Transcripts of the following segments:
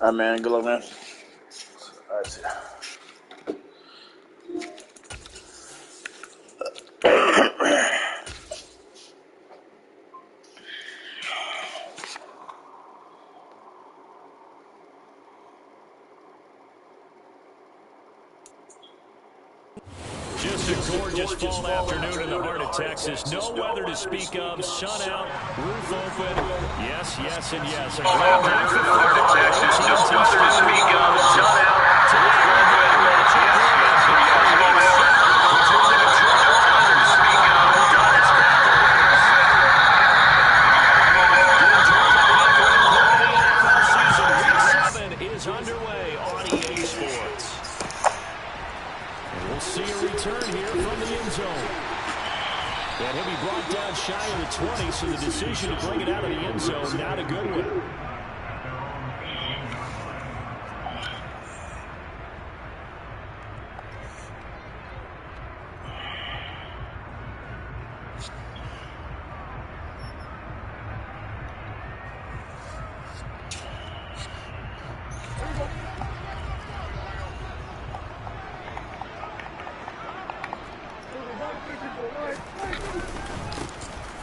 All right, man. Good luck, man. All right, see ya. Just a gorgeous fall afternoon in the heart of Texas. No weather to speak of. Sun out, roof open. Yes, yes, and yes. A Fall afternoon in the heart of Texas. No weather to speak of. Sun out, roof open. Yes, yes, and yes. Fall out between the Detroit Lions to speak of. Dallas Cowboys. Getting towards the halfway point of the NFL season. Week 7 is underway on EA Sports. And we'll see a return here from the end zone. And he'll be brought down shy of the 20, so the decision to bring it out of the end zone, not a good one.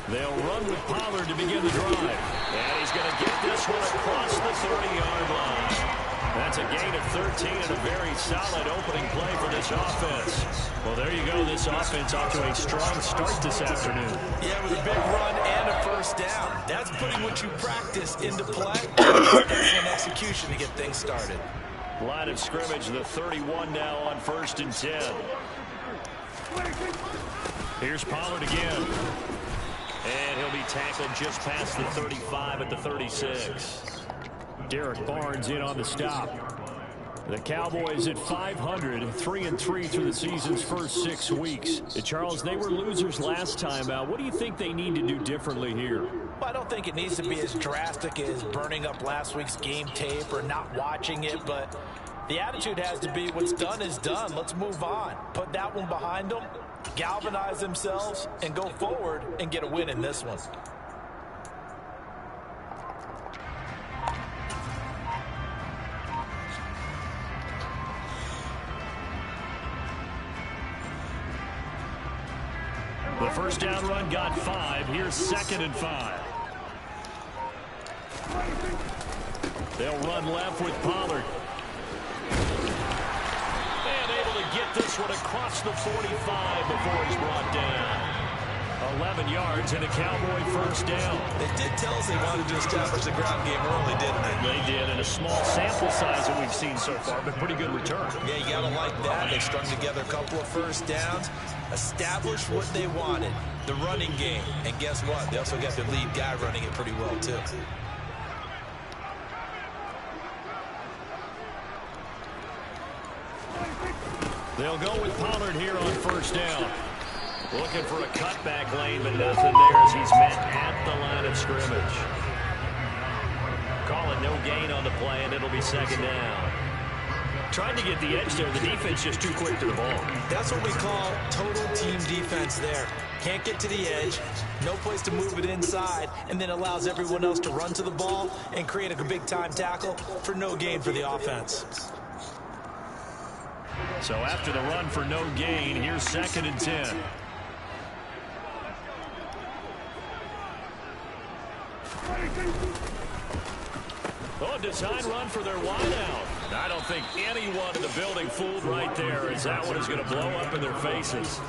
They'll run with Pollard to begin the drive. And he's going to get this one across the 30-yard line. That's a gain of 13 and a very solid opening play for this offense. Well, there you go. This offense off to a strong start this afternoon. Yeah, with a big run and a first down. That's putting what you practice into play. Excellent execution to get things started. Line of scrimmage, the 31 now on 1st and 10. Here's Pollard again. And he'll be tackled just past the 35 at the 36. Derek Barnes in on the stop. The Cowboys at 500, 3-3 through the season's first 6 weeks. Charles, they were losers last time out. What do you think they need to do differently here? Well, I don't think it needs to be as drastic as burning up last week's game tape or not watching it, but the attitude has to be what's done is done. Let's move on. Put that one behind them, galvanize themselves, and go forward and get a win in this one. The first down run got 5. Here's 2nd and 5. They'll run left with Pollard. And able to get this one across the 45 before he's brought down. 11 yards and a Cowboy first down. They did tell us they wanted to establish the ground game early, didn't they? They did, and a small sample size that we've seen so far, but pretty good return. Yeah, you got to like that. They strung together a couple of first downs, established what they wanted, the running game. And guess what? They also got their lead guy running it pretty well, too. They'll go with Pollard here on first down. Looking for a cutback lane, but nothing there as he's met at the line of scrimmage. Call it no gain on the play, and it'll be 2nd down. Trying to get the edge there. The defense just too quick to the ball. That's what we call total team defense there. Can't get to the edge, no place to move it inside, and then allows everyone else to run to the ball and create a big-time tackle for no gain for the offense. So after the run for no gain, here's 2nd and 10. Oh, a design run for their wideout. I don't think anyone in the building fooled right there, as that one is going to blow up in their faces.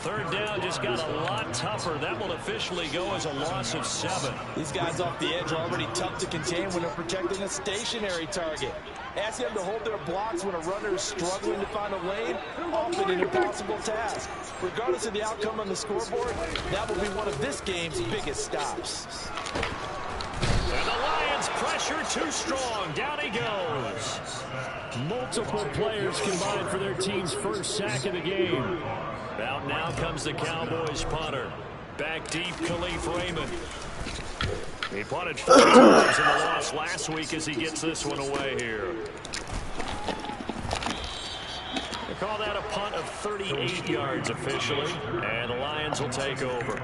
3rd down just got a lot tougher. That will officially go as a loss of 7. These guys off the edge are already tough to contain when they're protecting a stationary target. Ask them to hold their blocks when a runner is struggling to find a lane, often an impossible task. Regardless of the outcome on the scoreboard, that will be one of this game's biggest stops. And the Lions pressure too strong. Down he goes. Multiple players combined for their team's first sack of the game. Out now comes the Cowboys punter. Back deep, Khalif Raymond. He punted 4 times in the loss last week as he gets this one away here. They call that a punt of 38 yards officially, and the Lions will take over.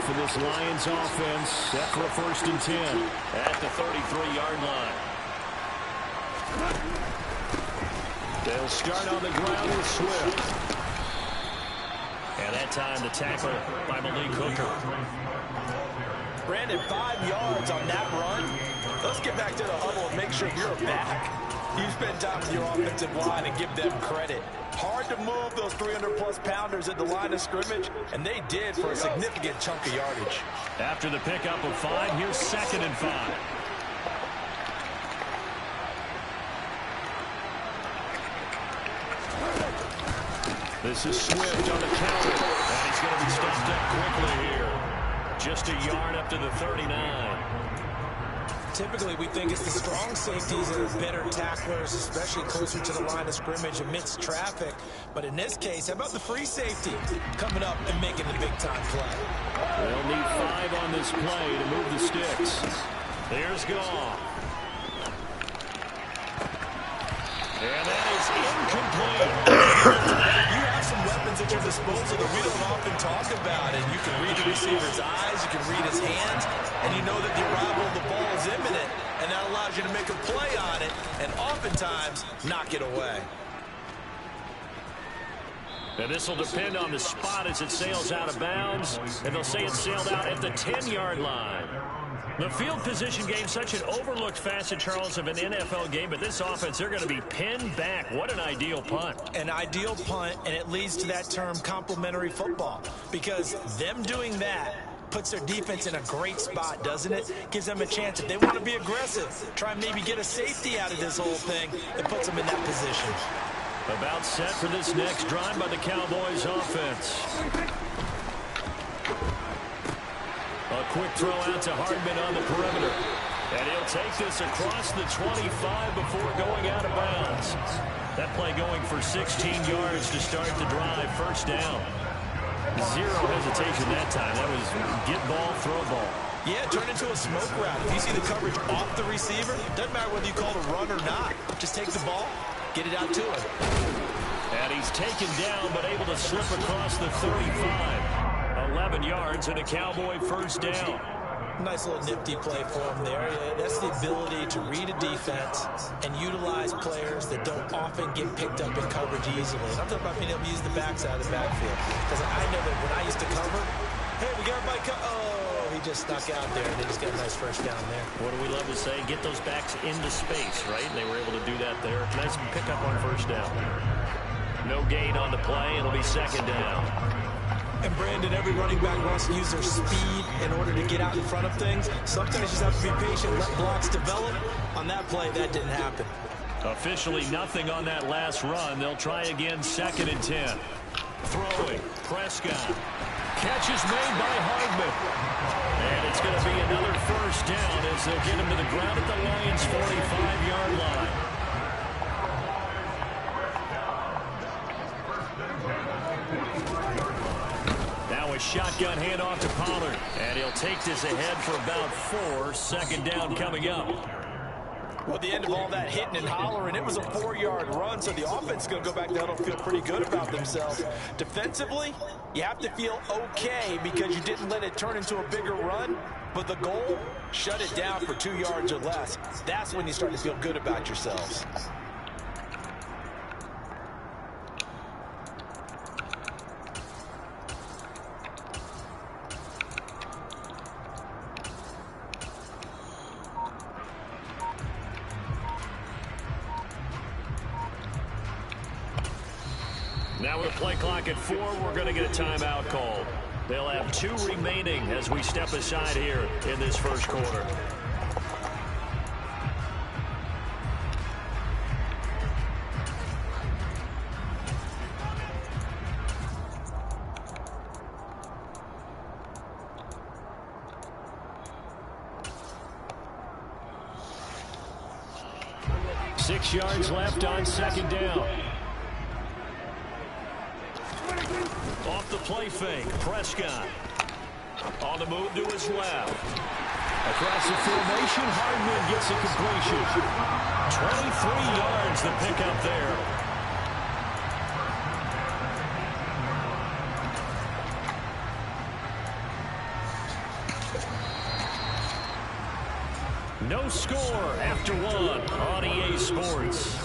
for this Lions offense, set for a 1st and 10 at the 33-yard line. They'll start on the ground with Swift. And that time the tackle by Malik Hooker. Brandon, 5 yards on that run. Let's get back to the huddle and make sure you're back. You spend time with your offensive line and give them credit. Hard to move those 300-plus pounders at the line of scrimmage, and they did for a significant chunk of yardage. After the pickup of 5, here's 2nd and 5. This is Swift on the counter, and he's going to be stuffed up quickly here. Just a yard up to the 39. Typically, we think it's the strong safeties that are better tacklers, especially closer to the line of scrimmage amidst traffic. But in this case, how about the free safety coming up and making the big-time play? They'll need 5 on this play to move the sticks. There's Goff. And that is incomplete. You have some weapons at your disposal that we don't often talk about, and you can read the receiver's eyes, you can read his hands, and you know that the arrival of the ball is imminent, and that allows you to make a play on it, and oftentimes knock it away. And this will depend on the spot as it sails out of bounds, and they'll say it sailed out at the 10-yard line. The field position game, such an overlooked facet, Charles, of an NFL game, but this offense, they're going to be pinned back. What an ideal punt. An ideal punt, and it leads to that term complementary football, because them doing that puts their defense in a great spot, doesn't it? Gives them a chance. If they want to be aggressive, try and maybe get a safety out of this whole thing, it puts them in that position. About set for this next drive by the Cowboys offense. A quick throw out to Hardman on the perimeter. And he'll take this across the 25 before going out of bounds. That play going for 16 yards to start the drive. 1st down. Zero hesitation that time. That was get ball, throw ball. Yeah, turn into a smoke route. If you see the coverage off the receiver, doesn't matter whether you call it a run or not. Just take the ball, get it out to him. And he's taken down, but able to slip across the 35. 11 yards and a Cowboy 1st down. Nice little nifty play for him there. That's the ability to read a defense and utilize players that don't often get picked up in coverage easily. And I'm talking about being able to use the backside of the backfield. Because I know that when I used to cover, hey, we got everybody oh, he just snuck out there, and they just got a nice 1st down there. What do we love to say? Get those backs into space, right? And they were able to do that there. Nice pickup on 1st down. No gain on the play. It'll be 2nd down. And Brandon, every running back wants to use their speed in order to get out in front of things. Sometimes you just have to be patient, let blocks develop. On that play, that didn't happen. Officially nothing on that last run. They'll try again, 2nd and 10. Throwing, Prescott. Catch is made by Hardman. And it's going to be another 1st down as they'll get him to the ground at the Lions' 45-yard line. A shotgun handoff to Pollard, and he'll take this ahead for about 4. 2nd down coming up. Well, at the end of all that hitting and hollering, it was a 4-yard run, so the offense is going to go back down and feel pretty good about themselves. Defensively, you have to feel okay because you didn't let it turn into a bigger run, but the goal, shut it down for 2 yards or less. That's when you start to feel good about yourselves. Now with a play clock at 4, we're going to get a timeout called. They'll have 2 remaining as we step aside here in this 1st quarter. Six yards left on 2nd down. Off the play fake, Prescott. On the move to his left. Across the formation, Hardman gets a completion. 23 yards the pickup there. No score after one on EA Sports.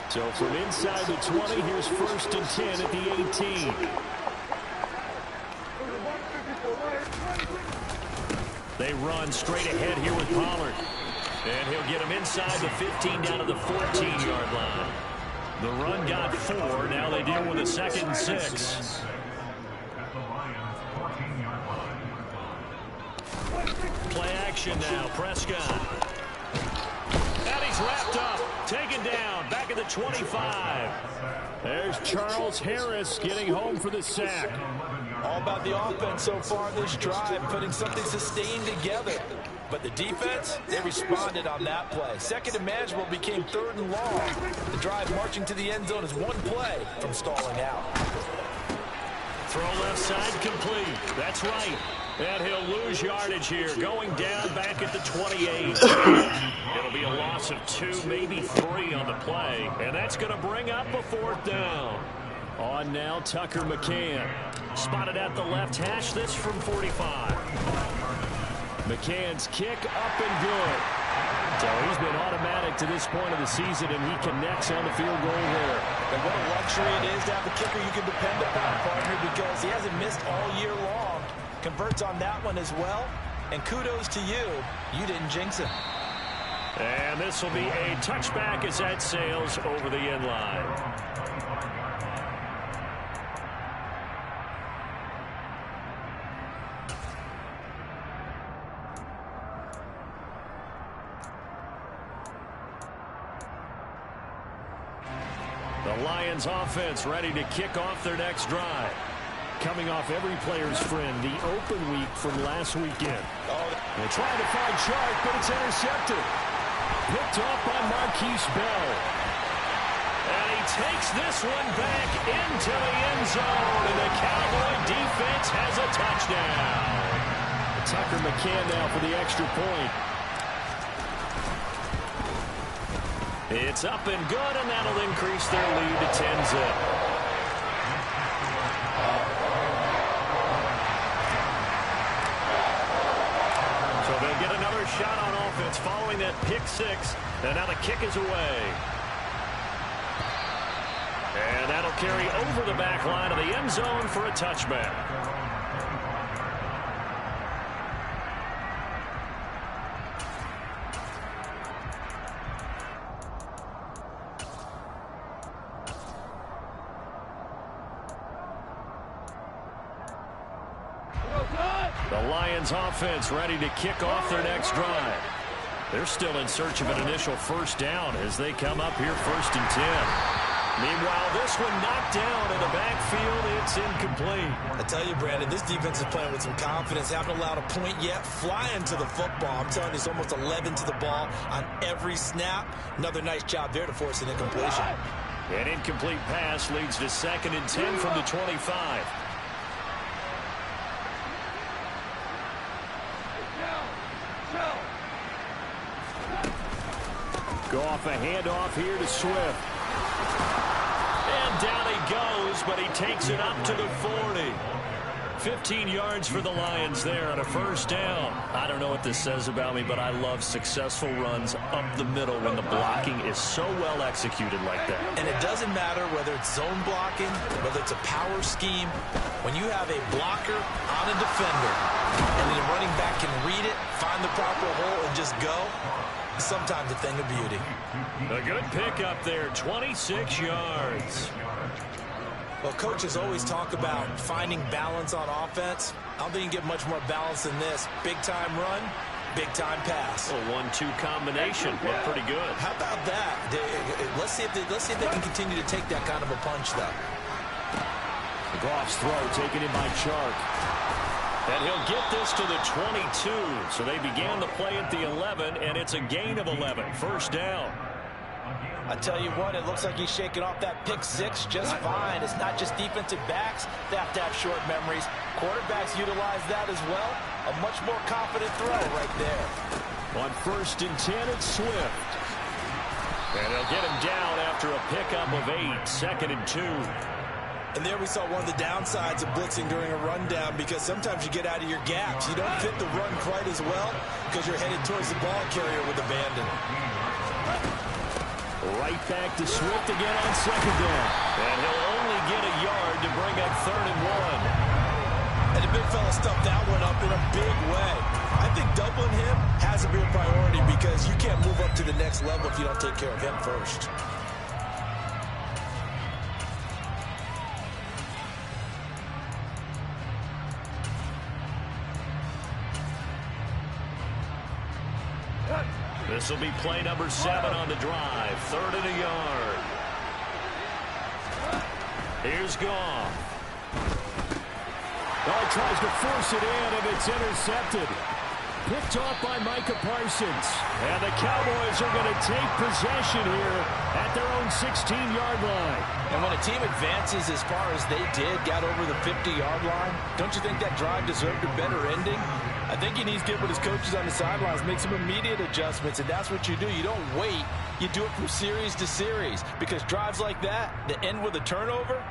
So from inside the 20, here's 1st and 10 at the 18. They run straight ahead here with Pollard. And he'll get him inside the 15 down to the 14-yard line. The run got 4. Now they deal with a 2nd and 6. Play action now. Prescott. And he's wrapped up. Taken down. Back at the 25. There's Charles Harris getting home for the sack. All about the offense so far this drive, putting something sustained together. But the defense, they responded on that play. 2nd and manageable became 3rd and long. The drive marching to the end zone is one play from stalling out. Throw left side complete. That's right. And he'll lose yardage here. Going down back at the 28. It'll be a loss of 2, maybe 3 on the play. And that's going to bring up a 4th down. On now, Tucker McCann. Spotted at the left hash. This from 45. McCann's kick up and good. So he's been automatic to this point of the season, and he connects on the field goal there. And what a luxury it is to have a kicker you can depend upon, partner, because he hasn't missed all year long. Converts on that one as well. And kudos to you. You didn't jinx him. And this will be a touchback as that sails over the end line. The Lions offense ready to kick off their next drive. Coming off every player's friend, the open week from last weekend. They're trying to find Chark, but it's intercepted. Picked off by Marquise Bell. And he takes this one back into the end zone, and the Cowboy defense has a touchdown. Tucker McCann now for the extra point. It's up and good, and that'll increase their lead to 10-zip. So they'll get another shot on offense following that pick 6, and now the kick is away. And that'll carry over the back line of the end zone for a touchback. The Lions offense ready to kick off their next drive. They're still in search of an initial 1st down as they come up here 1st and 10. Meanwhile, this one knocked down in the backfield. It's incomplete. I tell you, Brandon, this defense is playing with some confidence. Haven't allowed a point yet. Flying to the football. I'm telling you, it's almost 11 to the ball on every snap. Another nice job there to force an incompletion. An incomplete pass leads to 2nd and 10 from the 25. Go off a handoff here to Swift. And down he goes, but he takes it up to the 40. 15 yards for the Lions there on a 1st down. I don't know what this says about me, but I love successful runs up the middle when the blocking is so well executed like that. And it doesn't matter whether it's zone blocking, whether it's a power scheme. When you have a blocker on a defender, and the running back can read it, find the proper hole, and just go, sometimes a thing of beauty. A good pickup there, 26 yards. Well, coaches always talk about finding balance on offense. I don't think you can get much more balance than this. Big-time run, big-time pass. A 1-2 combination. Looked pretty good. How about that? Let's see if they can continue to take that kind of a punch, though. Goff's throw taken in by Chark. And he'll get this to the 22. So they began the play at the 11, and it's a gain of 11. First down. I tell you what, it looks like he's shaking off that pick six just fine. It's not just defensive backs that have to have short memories. Quarterbacks utilize that as well. A much more confident throw right there. On 1st and 10, it's Swift. And they'll get him down after a pickup of 8. 2nd and 2. And there we saw one of the downsides of blitzing during a rundown, because sometimes you get out of your gaps. You don't fit the run quite as well because you're headed towards the ball carrier with abandon. Right back to Swift again on 2nd down. And he'll only get a yard to bring up 3rd and 1. And the big fella stuffed that one up in a big way. I think doubling him has to be a priority, because you can't move up to the next level if you don't take care of him first. This will be play number 7 on the drive. 3rd and a yard. Here's Goff. Oh, he tries to force it in, and it's intercepted. Picked off by Micah Parsons. And the Cowboys are going to take possession here at their own 16-yard line. And when a team advances as far as they did, got over the 50-yard line, don't you think that drive deserved a better ending? I think he needs to get with his coaches on the sidelines, make some immediate adjustments, and that's what you do. You don't wait. You do it from series to series, because drives like that end with a turnover,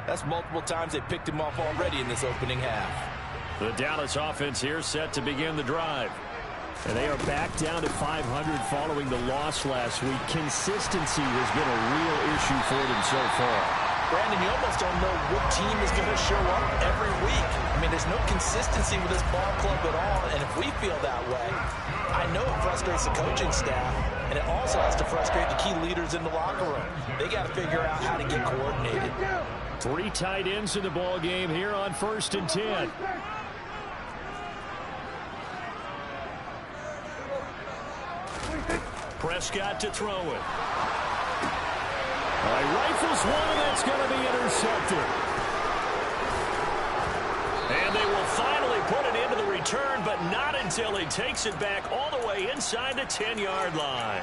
that's multiple times they picked him off already in this opening half. The Dallas offense here set to begin the drive. And they are back down to 500 following the loss last week. Consistency has been a real issue for them so far. Brandon, you almost don't know what team is going to show up every week. I mean, there's no consistency with this ball club at all, and if we feel that way, I know it frustrates the coaching staff, and it also has to frustrate the key leaders in the locker room. They got to figure out how to get coordinated. 3 tight ends in the ball game here on 1st and 10. Prescott to throw it. He rifles one, and that's going to be intercepted. And they will finally put it into the return, but not until he takes it back all the way inside the 10-yard line.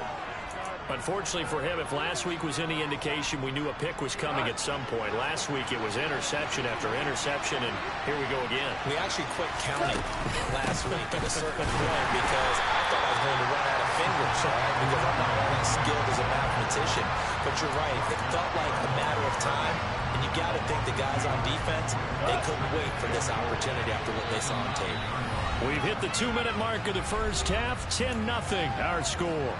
Unfortunately for him, if last week was any indication, we knew a pick was coming at some point. Last week it was interception after interception, and here we go again. We actually quit counting last week at a certain point, because I thought I was going to run out of fingers, right? Because I'm not all that skilled as a mathematician. But you're right, it felt like a matter of time, and you got to think the guys on defense, they couldn't wait for this opportunity after what they saw on tape. We've hit the 2-minute mark of the first half. 10-0 our score.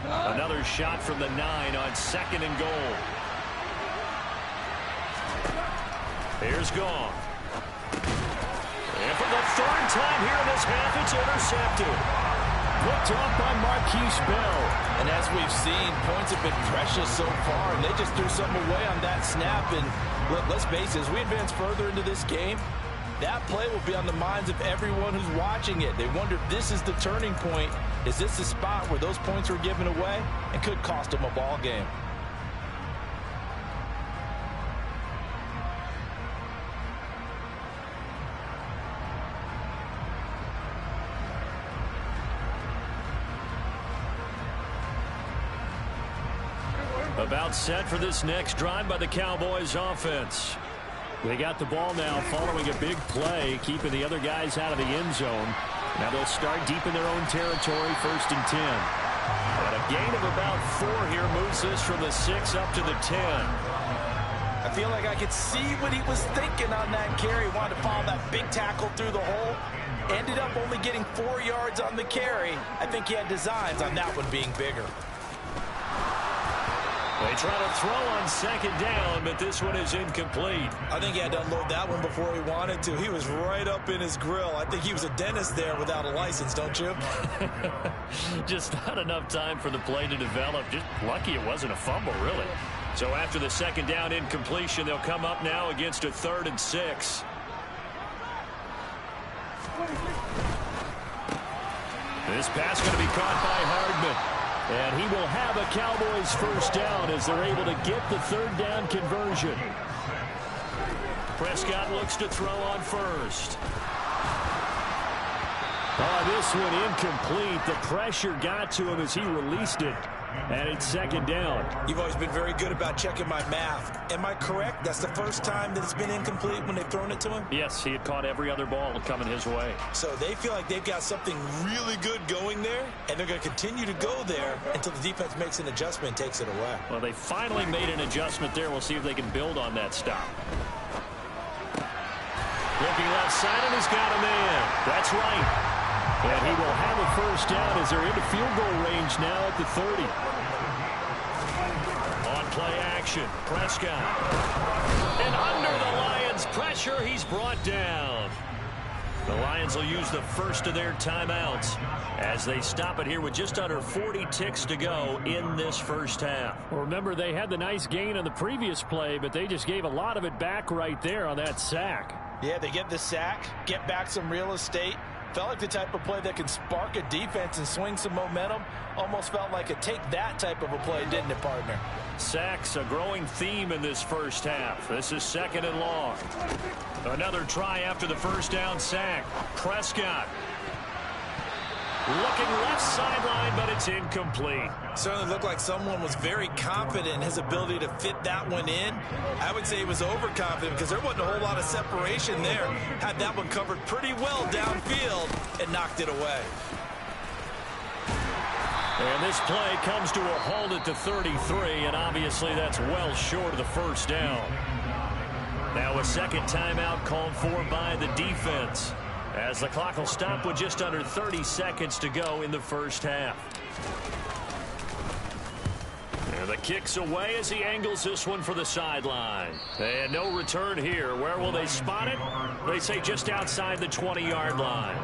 Another shot from the 9 on 2nd and goal. Here's Goff. And for the 3rd time here in this half, it's intercepted. Picked off by Marquise Bell. And as we've seen, points have been precious so far, and they just threw something away on that snap. And let's face it, as we advance further into this game, that play will be on the minds of everyone who's watching it. They wonder if this is the turning point. Is this the spot where those points were given away and could cost them a ball game? About set for this next drive by the Cowboys offense. They got the ball now following a big play, keeping the other guys out of the end zone. Now they'll start deep in their own territory, 1st and 10. And a gain of about 4 here moves this from the 6 up to the 10. I feel like I could see what he was thinking on that carry. Wanted to follow that big tackle through the hole. Ended up only getting 4 yards on the carry. I think he had designs on that one being bigger. They try to throw on 2nd down, but this one is incomplete. I think he had to unload that one before he wanted to. He was right up in his grill. I think he was a dentist there without a license, don't you? Just not enough time for the play to develop. Just lucky it wasn't a fumble, really. So after the 2nd down incompletion, they'll come up now against a 3rd and 6. This pass going to be caught by Hardman. And he will have a Cowboys first down as they're able to get the third down conversion. Prescott looks to throw on first. Oh, this one incomplete. The pressure got to him as he released it. And it's second down. You've always been very good about checking my math. Am I correct? That's the first time that it's been incomplete when they've thrown it to him? Yes, he had caught every other ball coming his way. So they feel like they've got something really good going there, and they're going to continue to go there until the defense makes an adjustment and takes it away. Well, they finally made an adjustment there. We'll see if they can build on that stop. Looking left side, and he's got a man. That's right. And he will have a first down as they're into field goal range now at the 30. On play action, Prescott. And under the Lions' pressure, he's brought down. The Lions will use the first of their timeouts as they stop it here with just under 40 ticks to go in this first half. Well, remember, they had the nice gain on the previous play, but they just gave a lot of it back right there on that sack. Yeah, they get the sack, get back some real estate. Felt like the type of play that can spark a defense and swing some momentum. Almost felt like a take that type of a play, didn't it, partner? Sacks, a growing theme in this first half. This is second and long. Another try after the first down sack. Prescott. Looking left sideline, but it's incomplete. Certainly looked like someone was very confident in his ability to fit that one in. I would say he was overconfident because there wasn't a whole lot of separation there. Had that one covered pretty well downfield and knocked it away. And this play comes to a halt at the 33, and obviously that's well short of the first down. Now a second timeout called for by the defense, as the clock will stop with just under 30 seconds to go in the first half. And the kick's away as he angles this one for the sideline. And no return here. Where will they spot it? They say just outside the 20-yard line.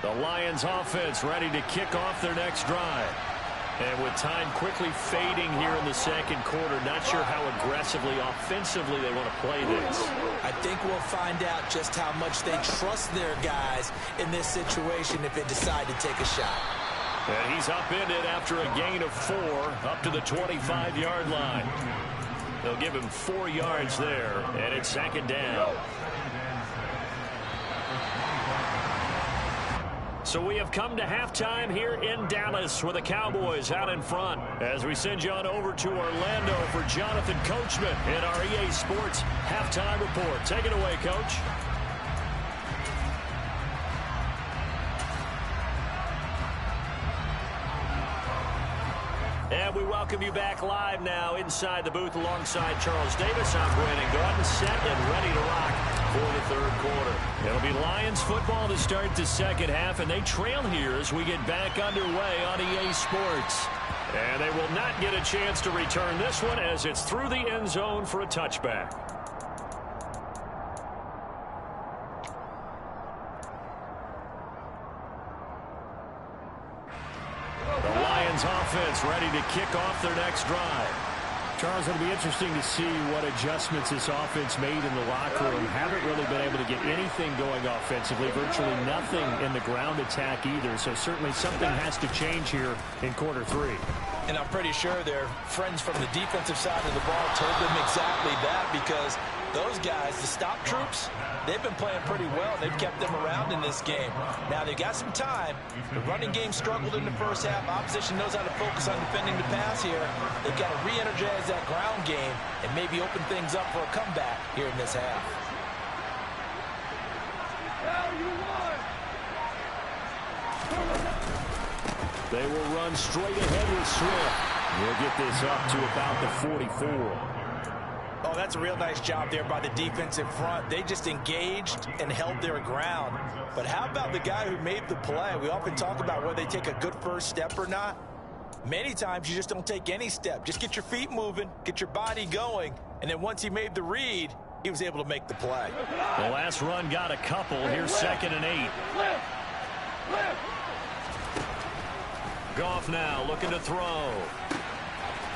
The Lions offense ready to kick off their next drive. And with time quickly fading here in the second quarter, not sure how aggressively, offensively they want to play this. I think we'll find out just how much they trust their guys in this situation if they decide to take a shot. And he's upended after a gain of 4 up to the 25-yard line. They'll give him 4 yards there, and it's second down. So we have come to halftime here in Dallas with the Cowboys out in front as we send you on over to Orlando for Jonathan Coachman in our EA Sports Halftime Report. Take it away, Coach. And we welcome you back live now inside the booth alongside Charles Davis. I'm Brandon Gaudin, set and ready to rock for the third quarter. It'll be Lions football to start the second half, and they trail here as we get back underway on EA Sports. And they will not get a chance to return this one as it's through the end zone for a touchback. The Lions offense ready to kick off their next drive. Charles, it'll be interesting to see what adjustments this offense made in the locker room. Haven't really been able to get anything going offensively, virtually nothing in the ground attack either. So certainly something has to change here in quarter 3. And I'm pretty sure their friends from the defensive side of the ball told them exactly that, because those guys, the stop troops, they've been playing pretty well. They've kept them around in this game. Now, they've got some time. The running game struggled in the first half. Opposition knows how to focus on defending the pass here. They've got to re-energize that ground game and maybe open things up for a comeback here in this half. They will run straight ahead with Swift. We'll get this up to about the 44. Oh, that's a real nice job there by the defensive front. They just engaged and held their ground. But how about the guy who made the play? We often talk about whether they take a good first step or not. Many times you just don't take any step. Just get your feet moving, get your body going, and then once he made the read, he was able to make the play. The last run got a couple. Here's 2nd and 8. Goff now looking to throw.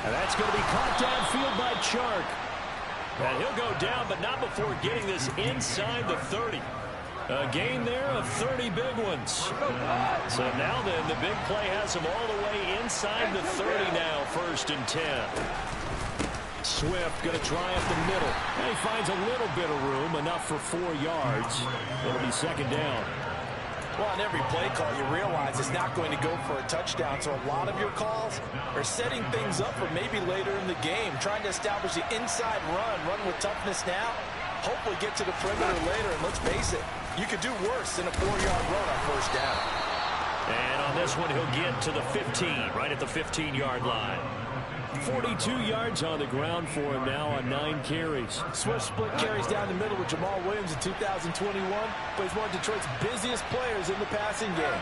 And that's going to be caught downfield by Chark. And he'll go down, but not before getting this inside the 30. A gain there of 30 big ones. So now then, the big play has him all the way inside the 30 now, 1st and 10. Swift going to try up the middle. And he finds a little bit of room, enough for 4 yards. It'll be 2nd down. Well, on every play call, you realize it's not going to go for a touchdown. So a lot of your calls are setting things up for maybe later in the game, trying to establish the inside run with toughness now, hopefully get to the perimeter later. And let's face it, you could do worse than a 4-yard run on 1st down. And on this one, he'll get to the 15, right at the 15-yard line. 42 yards on the ground for him now on 9 carries. Swift split carries down the middle with Jamal Williams in 2021, but he's one of Detroit's busiest players in the passing game.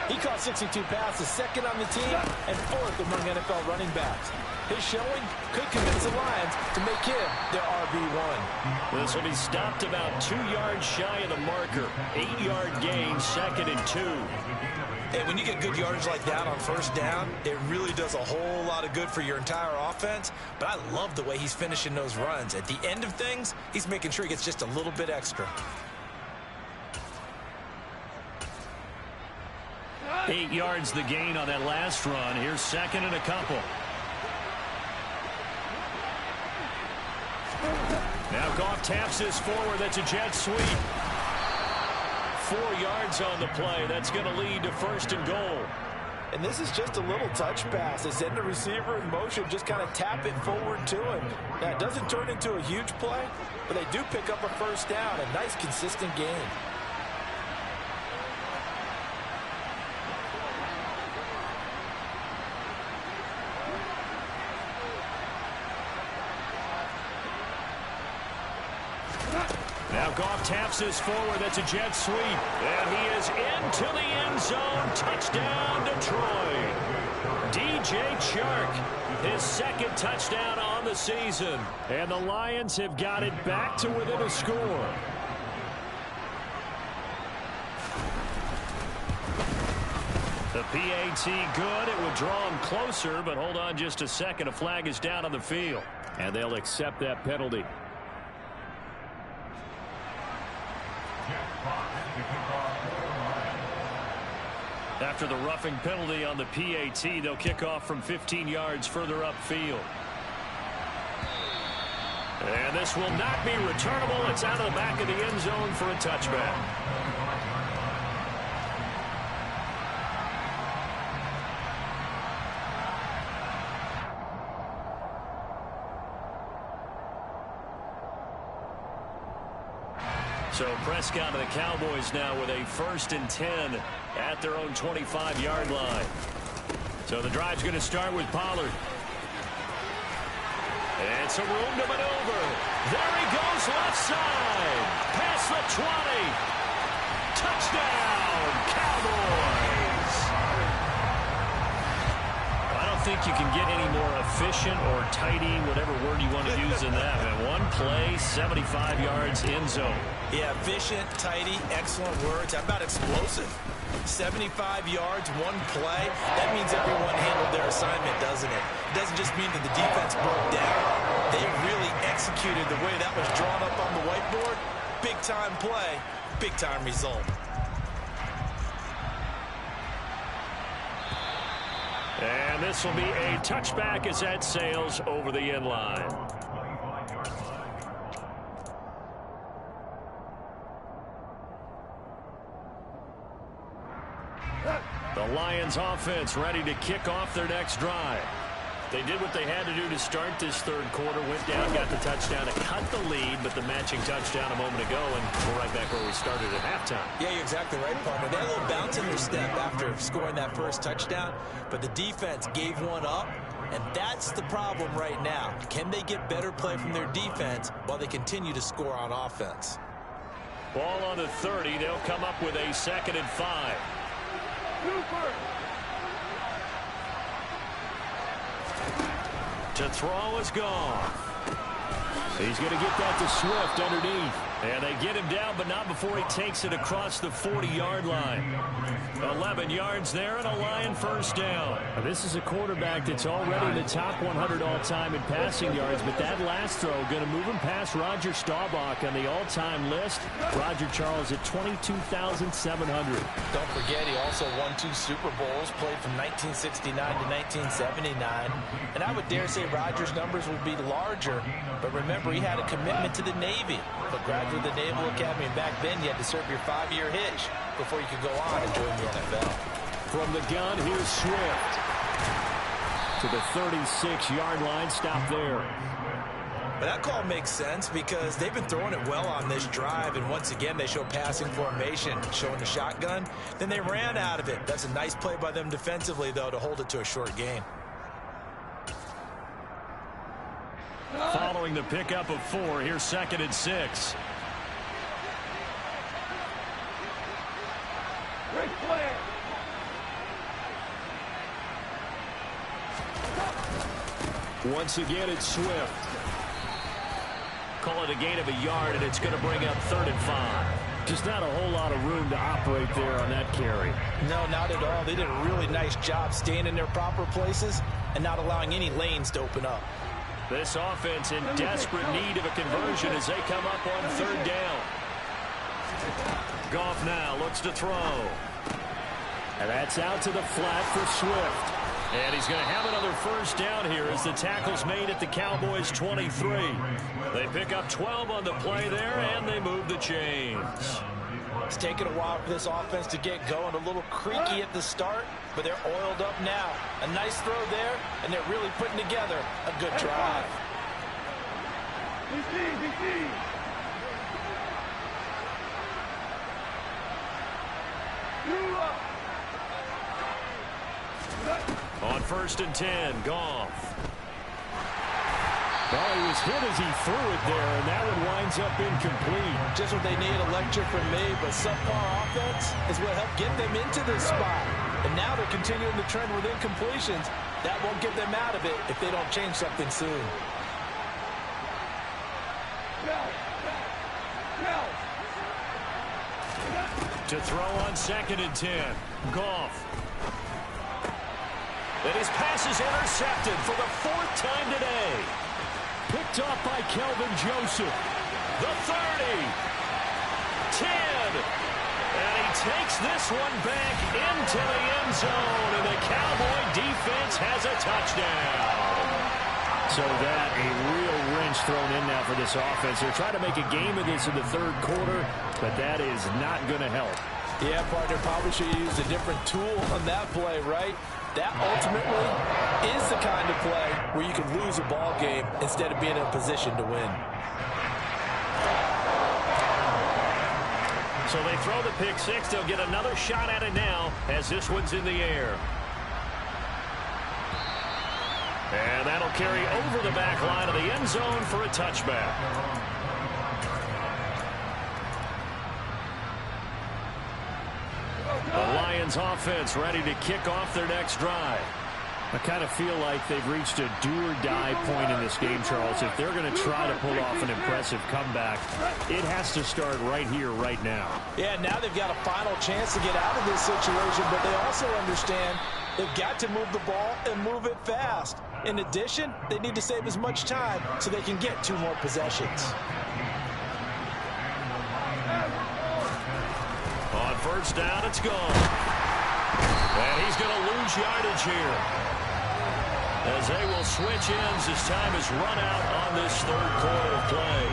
He caught 62 passes, 2nd on the team, and 4th among NFL running backs. His showing could convince the Lions to make him their RB1. This will be stopped about 2 yards shy of the marker. 8-yard gain, 2nd and 2. And when you get good yardage like that on 1st down, it really does a whole lot of good for your entire offense. But I love the way he's finishing those runs. At the end of things, he's making sure he gets just a little bit extra. 8 yards the gain on that last run. Here's 2nd and a couple. Now Goff taps this forward. That's a jet sweep. 4 yards on the play. That's going to lead to 1st and goal. And this is just a little touch pass. They send the receiver in motion, just kind of tap it forward to him. Now, it doesn't turn into a huge play, but they do pick up a 1st down. A nice, consistent gain. Now Goff taps this forward. That's a jet sweep. And he is into the end zone. Touchdown, Detroit. DJ Chark, his 2nd touchdown on the season. And the Lions have got it back to within a score. The PAT good. It would draw him closer, but hold on just a second. A flag is down on the field. And they'll accept that penalty. After the roughing penalty on the PAT, they'll kick off from 15 yards further upfield. And this will not be returnable. It's out of the back of the end zone for a touchback. So Prescott and the Cowboys now with a 1st and 10 at their own 25-yard line. So the drive's going to start with Pollard. And some room to maneuver. There he goes left side. Past the 20. Touchdown, Cowboys. I don't think you can get any more efficient or tidy, whatever word you want to use in that. And one play, 75 yards in zone. Yeah, efficient, tidy, excellent words. How about explosive? 75 yards, one play. That means everyone handled their assignment, doesn't it? It doesn't just mean that the defense broke down. They really executed the way that was drawn up on the whiteboard. Big-time play, big-time result. And this will be a touchback as that sails over the end line. The Lions offense ready to kick off their next drive. They did what they had to do to start this 3rd quarter, went down, got the touchdown to cut the lead, but the matching touchdown a moment ago, and we're right back where we started at halftime. Yeah, you're exactly right, partner. They had a little bounce in their step after scoring that 1st touchdown, but the defense gave one up, and that's the problem right now. Can they get better play from their defense while they continue to score on offense? Ball on the 30. They'll come up with a 2nd and 5. To throw is gone. He's going to get that to Swift underneath. And they get him down, but not before he takes it across the 40-yard line. 11 yards there and a Lion first down. Now, this is a quarterback that's already in the top 100 all-time in passing yards, but that last throw going to move him past Roger Staubach on the all-time list. Roger Charles at 22,700. Don't forget, he also won 2 Super Bowls, played from 1969 to 1979. And I would dare say Rogers' numbers would be larger, but remember, he had a commitment to the Navy. But graduated the Naval Academy, and back then you had to serve your 5-year hitch before you could go on and join the NFL. From the gun, here's Swift. To the 36-yard line, stop there. But that call makes sense because they've been throwing it well on this drive, and once again they show passing formation, showing the shotgun. Then they ran out of it. That's a nice play by them defensively, though, to hold it to a short gain. Following the pickup of 4, here's 2nd and 6. Once again, it's Swift. Call it a gain of a yard, and it's going to bring up 3rd and 5. Just not a whole lot of room to operate there on that carry. No, not at all. They did a really nice job staying in their proper places and not allowing any lanes to open up. This offense in desperate need of a conversion as they come up on 3rd down. Goff now looks to throw. And that's out to the flat for Swift. And he's going to have another first down here as the tackle's made at the Cowboys' 23. They pick up 12 on the play there, and they move the chains. It's taken a while for this offense to get going. A little creaky at the start, but they're oiled up now. A nice throw there, and they're really putting together a good drive. On 1st and 10, Goff. Well, he was hit as he threw it there, and that one winds up incomplete. Just what they need, electric from me, but subpar offense is what helped get them into this spot. And now they're continuing the trend with incompletions. That won't get them out of it if they don't change something soon. To throw on 2nd and 10, Goff. And his pass is intercepted for the 4th time today. Picked off by Kelvin Joseph. The 30. 10. And he takes this one back into the end zone. And the Cowboy defense has a touchdown. So that a real wrench thrown in now for this offense. They're trying to make a game of this in the 3rd quarter, but that is not going to help. Yeah, partner, probably should have used a different tool on that play, right? That ultimately is the kind of play where you can lose a ball game instead of being in a position to win. So they throw the pick 6. They'll get another shot at it now as this one's in the air. And that'll carry over the back line of the end zone for a touchback. The Lions offense ready to kick off their next drive. I kind of feel like they've reached a do-or-die point in this game, Charles. If they're going to try to pull off an impressive comeback, it has to start right here, right now. Yeah, now they've got a final chance to get out of this situation, but they also understand they've got to move the ball and move it fast. In addition, they need to save as much time so they can get 2 more possessions. On 1st down, it's gone. And he's going to lose yardage here, as they will switch ends as time is run out on this 3rd quarter of play.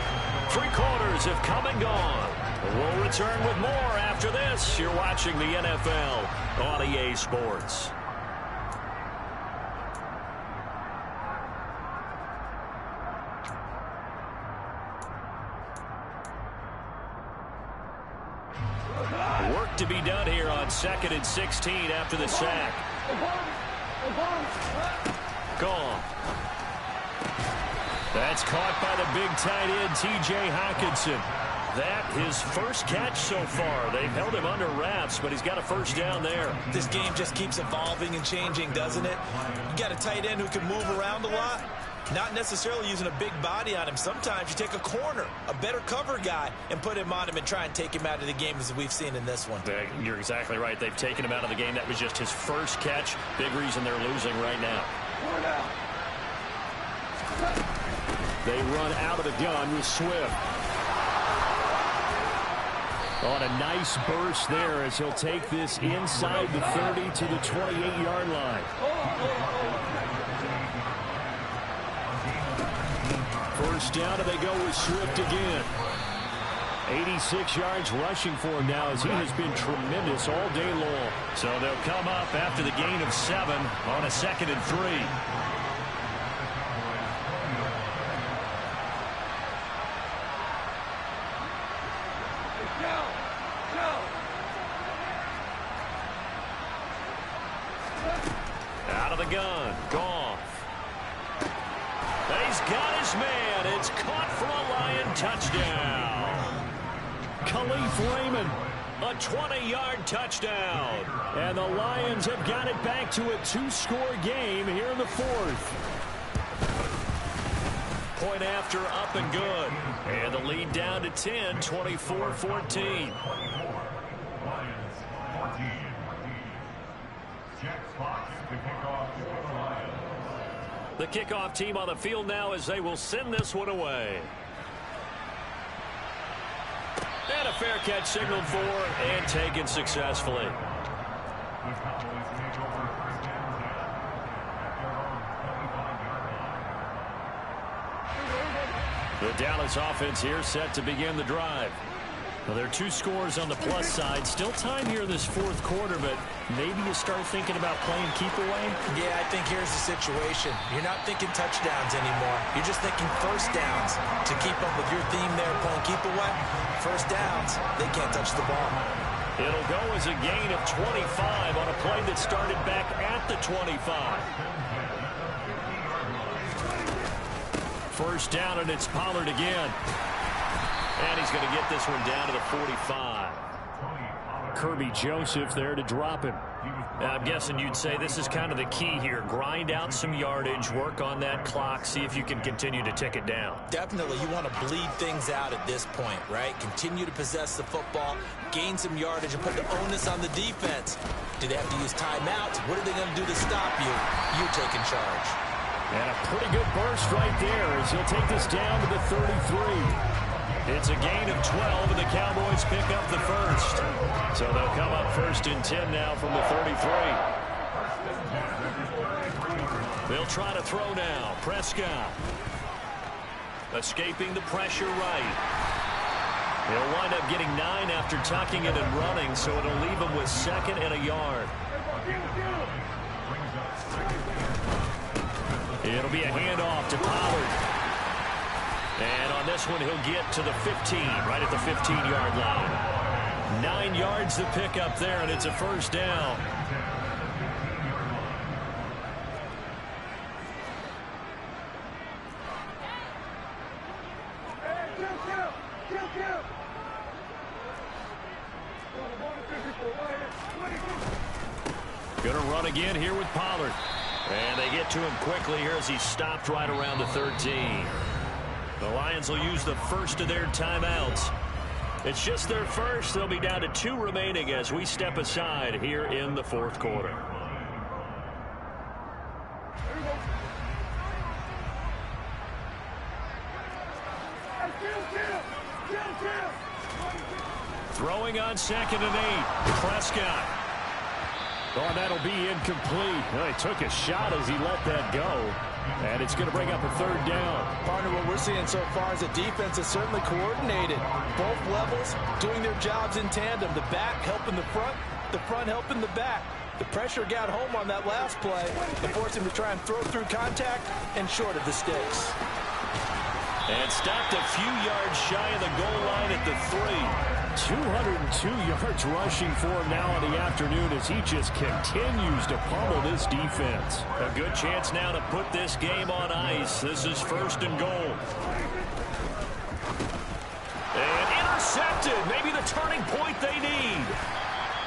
3 quarters have come and gone. We'll return with more after this. You're watching the NFL on EA Sports. Work to be done here on 2nd and 16 after the sack. Gone. That's caught by the big tight end, T.J. Hockenson. That his first catch so far. They've held him under wraps, but he's got a first down there. This game just keeps evolving and changing, doesn't it? You got a tight end who can move around a lot. Not necessarily using a big body on him. Sometimes you take a corner, a better cover guy, and put him on him and try and take him out of the game, as we've seen in this one. You're exactly right. They've taken him out of the game. That was just his first catch. Big reason they're losing right now. They run out of the gun with Swift. On a nice burst there as he'll take this inside the 30 to the 28-yard line. First down, and they go with Swift again. 86 yards rushing for him now as he has been tremendous all day long. So they'll come up after the gain of 7 on a 2nd and 3. Out of the gun, Goff. He's got his man. It's caught for a Lion touchdown. Khalif Raymond, a 20-yard touchdown. And the Lions have got it back to a 2-score game here in the 4th. Point after, up and good. And the lead down to 10, 24-14. The kickoff team on the field now as they will send this one away. And a fair catch signaled for and taken successfully. The Dallas offense here set to begin the drive. Well, there are 2 scores on the plus side. Still time here in this 4th quarter, but maybe you start thinking about playing keep away? Yeah, I think here's the situation. You're not thinking touchdowns anymore. You're just thinking first downs. To keep up with your theme there, playing keep away, first downs, they can't touch the ball. It'll go as a gain of 25 on a play that started back at the 25. First down, and it's Pollard again. And he's going to get this one down to the 45. Kirby Joseph there to drop him. I'm guessing you'd say this is kind of the key here. Grind out some yardage, work on that clock, see if you can continue to tick it down. Definitely, you want to bleed things out at this point, right? Continue to possess the football, gain some yardage, and put the onus on the defense. Do they have to use timeouts? What are they going to do to stop you? You taking charge. And a pretty good burst right there as he'll take this down to the 33. It's a gain of 12, and the Cowboys pick up the first. So they'll come up 1st and 10 now from the 33. They'll try to throw now. Prescott escaping the pressure right. They'll wind up getting 9 after tucking it and running, so it'll leave them with 2nd and a yard. It'll be a handoff to Pollard. And on this one, he'll get to the 15, right at the 15-yard line. 9 yards to pick up there, and it's a first down. Going to run again here with Pollard. And they get to him quickly here as he stopped right around the 13. The Lions will use the first of their timeouts. It's just their first. They'll be down to 2 remaining as we step aside here in the 4th quarter. Throwing on 2nd and 8. Prescott. Oh, that'll be incomplete. Well, he took a shot as he let that go. And it's going to bring up a 3rd down. Partner, what we're seeing so far is a defense that's certainly coordinated. Both levels doing their jobs in tandem. The back helping the front helping the back. The pressure got home on that last play and forced him to try and throw through contact and short of the sticks. And stopped a few yards shy of the goal line at the 3. 202 yards rushing for him now in the afternoon as he just continues to pummel this defense. A good chance now to put this game on ice. This is 1st and goal. And intercepted. Maybe the turning point they need.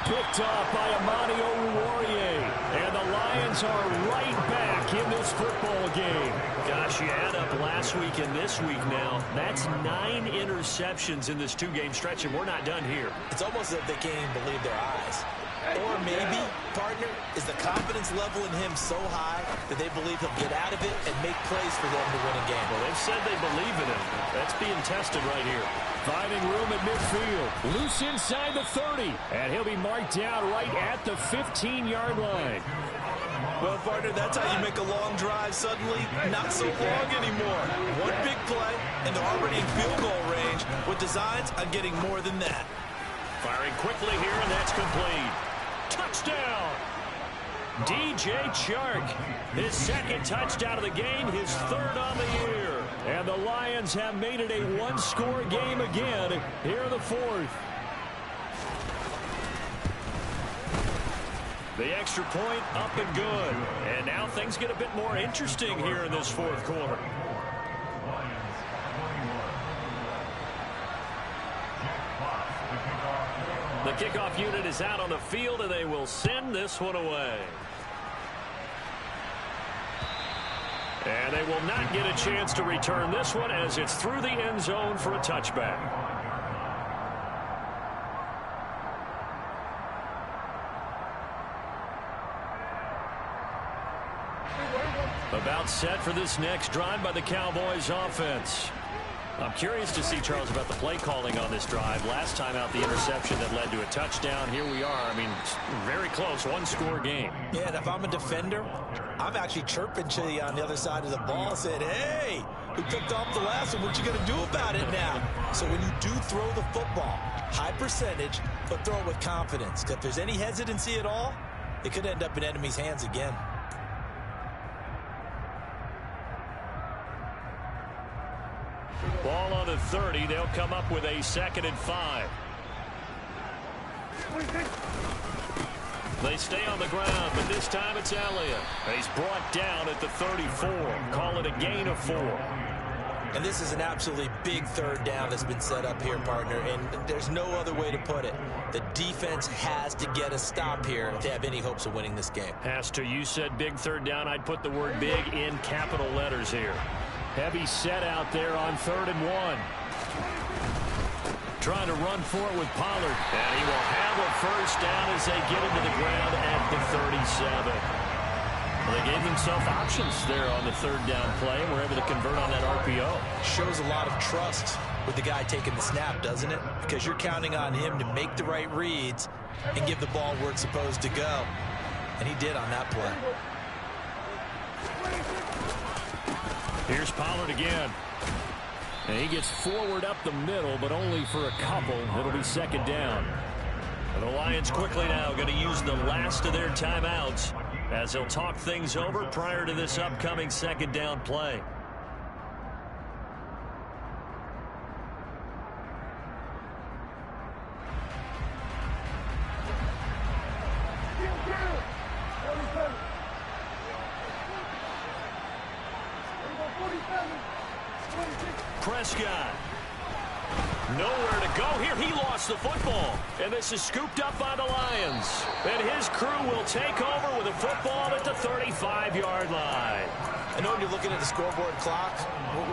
Picked off by Amani Oruwariye. And the Lions are right back in this football game. Gosh, you add up last week and this week now. That's 9 interceptions in this 2-game stretch, and we're not done here. It's almost as if they can't even believe their eyes. Or maybe, partner, is the confidence level in him so high that they believe he'll get out of it and make plays for them to win a game. Well, they've said they believe in him. That's being tested right here. Finding room at midfield. Loose inside the 30. And he'll be marked down right at the 15-yard line. Well, partner, that's how you make a long drive suddenly not so long anymore. One big play, and they're already in field goal range with designs on getting more than that. Firing quickly here, and that's complete. Touchdown! DJ Chark, his second touchdown of the game, his third on the year. And the Lions have made it a one-score game again here in the fourth. The extra point up and good. And now things get a bit more interesting here in this fourth quarter. The kickoff unit is out on the field, and they will send this one away. And they will not get a chance to return this one as it's through the end zone for a touchback. About set for this next drive by the Cowboys offense. I'm curious to see, Charles, about the play calling on this drive. Last time out, the interception that led to a touchdown. Here we are. I mean, very close, one-score game. Yeah, and if I'm a defender, I'm actually chirping to you on the other side of the ball, saying, hey, we picked off the last one. What you going to do about it now? So when you do throw the football, high percentage, but throw it with confidence. If there's any hesitancy at all, it could end up in enemy's hands again. Ball on the 30. They'll come up with a 2nd and 5. They stay on the ground, but this time it's Elliott. He's brought down at the 34. Call it a gain of 4. And this is an absolutely big third down that's been set up here, partner, and there's no other way to put it. The defense has to get a stop here if they have any hopes of winning this game. Has to. You said big third down. I'd put the word big in capital letters here. Heavy set out there on 3rd and 1. Trying to run for it with Pollard. And he will have a first down as they get him to the ground at the 37. Well, they gave themselves options there on the 3rd down play and were able to convert on that RPO. Shows a lot of trust with the guy taking the snap, doesn't it? Because you're counting on him to make the right reads and give the ball where it's supposed to go. And he did on that play. Here's Pollard again. And he gets forward up the middle, but only for a couple. It'll be 2nd down. And the Lions quickly now going to use the last of their timeouts as they'll talk things over prior to this upcoming 2nd down play. Prescott. Nowhere to go here. He lost the football. And this is scooped up by the Lions. And his crew will take over with a football at the 35-yard line. I know when you're looking at the scoreboard clock,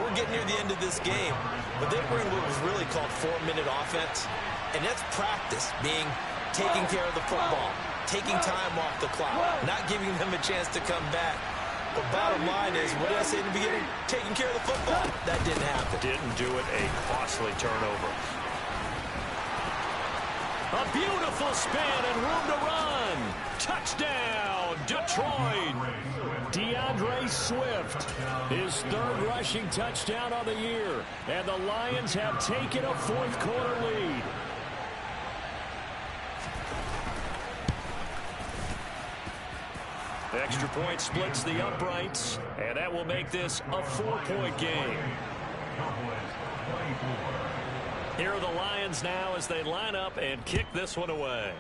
we're getting near the end of this game. But they bring what was really called 4-minute offense. And that's practice, being taking care of the football, taking time off the clock, not giving them a chance to come back. But bottom line is, what did I say in the beginning? Taking care of the football. That didn't happen. Didn't do it. A costly turnover. A beautiful spin and room to run. Touchdown, Detroit. DeAndre Swift, his 3rd rushing touchdown of the year. And the Lions have taken a 4th quarter lead. Extra point splits the uprights, and that will make this a 4-point game. Here are the Lions now as they line up and kick this one away.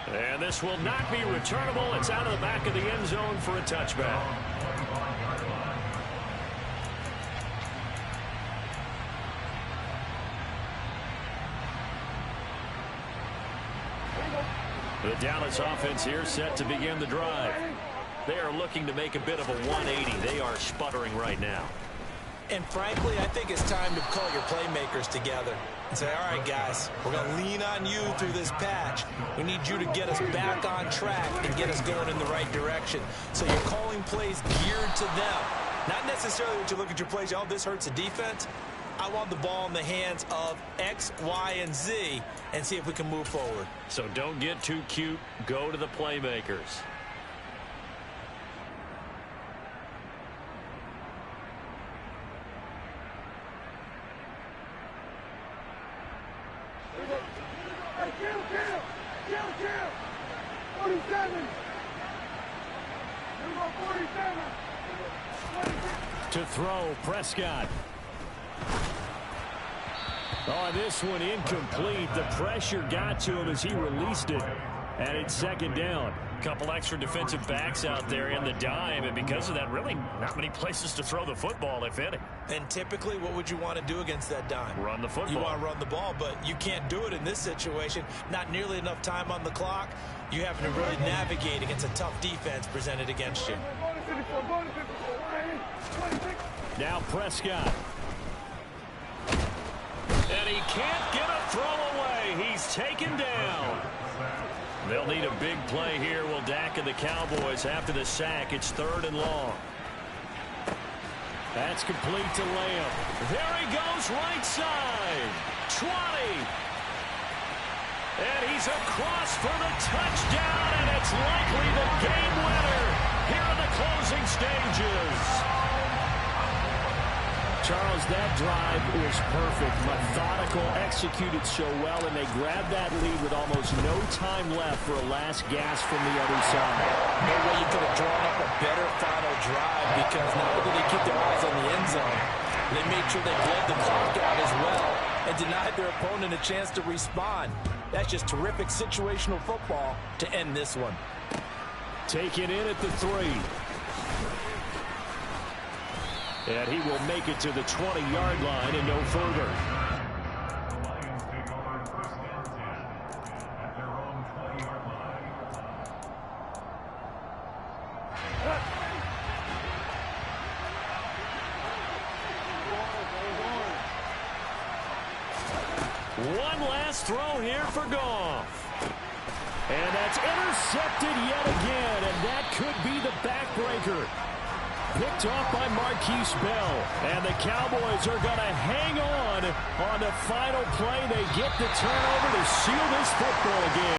And this will not be returnable. It's out of the back of the end zone for a touchback. The Dallas offense here set to begin the drive. They are looking to make a bit of a 180. They are sputtering right now. And frankly, I think it's time to call your playmakers together and say, all right, guys, we're going to lean on you through this patch. We need you to get us back on track and get us going in the right direction. So you're calling plays geared to them. Not necessarily when you look at your plays, oh, this hurts the defense. I want the ball in the hands of X, Y, and Z and see if we can move forward. So don't get too cute. Go to the playmakers. To throw, Prescott. Oh, this one incomplete. The pressure got to him as he released it. And it's second down. Couple extra defensive backs out there in the dime, and because of that, really not many places to throw the football, if any. And typically, what would you want to do against that dime? Run the football. You want to run the ball, but you can't do it in this situation. Not nearly enough time on the clock. You having to really navigate against a tough defense presented against you. Now Prescott. And he can't get a throw away. He's taken down. They'll need a big play here. Will Dak and the Cowboys after the sack. It's 3rd and long. That's complete to Lamb. There he goes, right side. 20. And he's across for the touchdown, and it's likely the game winner here in the closing stages. Charles, that drive was perfect. Methodical, executed so well, and they grabbed that lead with almost no time left for a last gasp from the other side. No way you could have drawn up a better final drive, because not only did they keep their eyes on the end zone, they made sure they bled the clock out as well and denied their opponent a chance to respond. That's just terrific situational football to end this one. Take it in at the 3. And he will make it to the 20-yard line and no further. One last throw here for Goff. And that's intercepted yet again, and that could be the backbreaker. Picked off by Marquise Bell. And the Cowboys are going to hang on the final play. They get the turnover to seal this football game.